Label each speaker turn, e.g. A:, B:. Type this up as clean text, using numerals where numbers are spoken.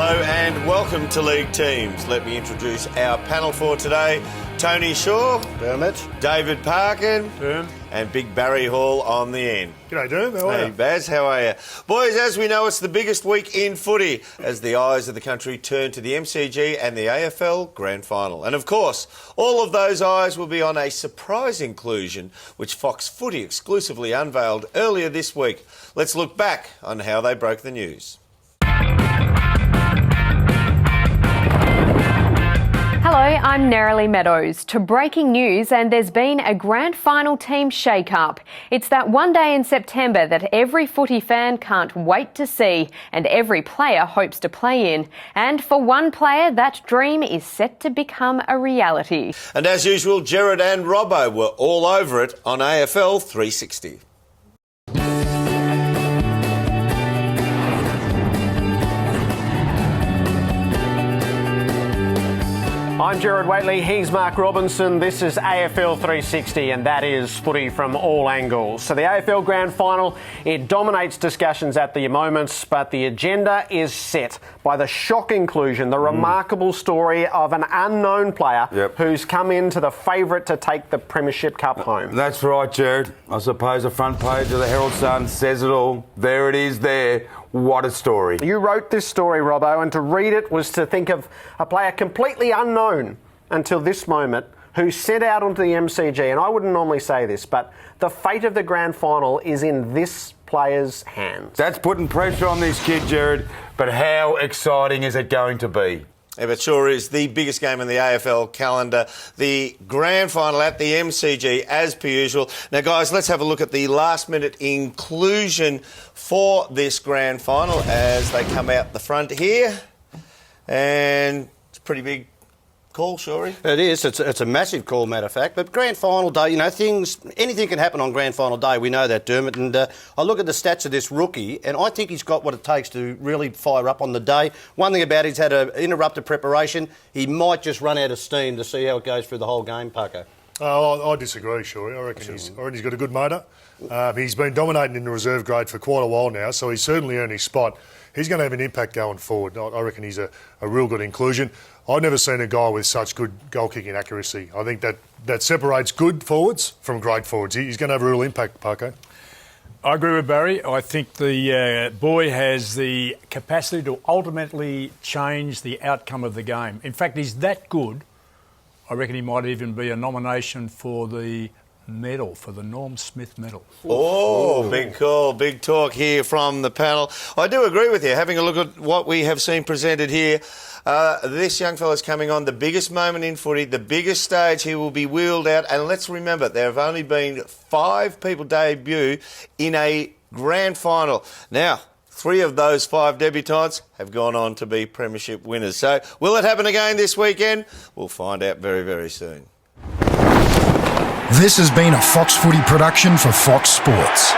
A: Hello and welcome to League Teams. Let me introduce our panel for today. Tony Shaw,
B: Dermot,
A: David Parkin,
C: Derm,
A: and Big Barry Hall on the end.
C: G'day, Derm. How are
A: Hey
C: you?
A: Baz, how are you? Boys, as we know, it's the biggest week in footy as the eyes of the country turn to the MCG and the AFL Grand Final. And of course, all of those eyes will be on a surprise inclusion which Fox Footy exclusively unveiled earlier this week. Let's look back on how they broke the news.
D: Hello, I'm Nerily Meadows. To breaking news, and there's been a grand final team shake-up. It's that one day in September that every footy fan can't wait to see and every player hopes to play in. And for one player, that dream is set to become a reality.
A: And as usual, Gerard and Robbo were all over it on AFL 360.
B: I'm Gerard Waitley, he's Mark Robinson, this is AFL 360 and that is footy from all angles. So the AFL Grand Final, it dominates discussions at the moments, but the agenda is set by the shock inclusion, the remarkable story of an unknown player who's come into the favourite to take the Premiership Cup home.
E: That's right, Gerard. I suppose the front page of the Herald Sun says it all. There it is there. What a story.
B: You wrote this story, Robbo, and to read it was to think of a player completely unknown until this moment who set out onto the MCG, and I wouldn't normally say this, but the fate of the grand final is in this player's hands.
E: That's putting pressure on this kid, Gerard, but how exciting is it going to be?
A: Yeah, it sure is the biggest game in the AFL calendar, the grand final at the MCG as per usual. Now, guys, let's have a look at the last-minute inclusion for this grand final as they come out the front here. And it's a pretty big call, Shorey.
F: It is. It's a massive call, matter of fact. But grand final day, you know, anything can happen on grand final day. We know that, Dermot. And I look at the stats of this rookie, and I think he's got what it takes to really fire up on the day. One thing about it, he's had an interrupted preparation. He might just run out of steam to see how it goes through the whole game, Paco.
C: I disagree, Shorey. I reckon he's got a good motor. He's been dominating in the reserve grade for quite a while now, so he's certainly earned his spot. He's going to have an impact going forward. I reckon he's a real good inclusion. I've never seen a guy with such good goal-kicking accuracy. I think that separates good forwards from great forwards. He's going to have a real impact, Paco. I agree with Barry. I think the boy has the capacity to ultimately change the outcome of the game. In fact, he's that good, I reckon he might even be a nomination for the medal, for the Norm Smith medal.
A: Oh, big call, big talk here from the panel. I do agree with you. Having a look at what we have seen presented here, this young fella's coming on the biggest moment in footy, the biggest stage he will be wheeled out. And let's remember, there have only been 5 people debut in a grand final. Now, 3 of those 5 debutants have gone on to be premiership winners. So will it happen again this weekend? We'll find out very, very soon.
G: This has been a Fox Footy production for Fox Sports.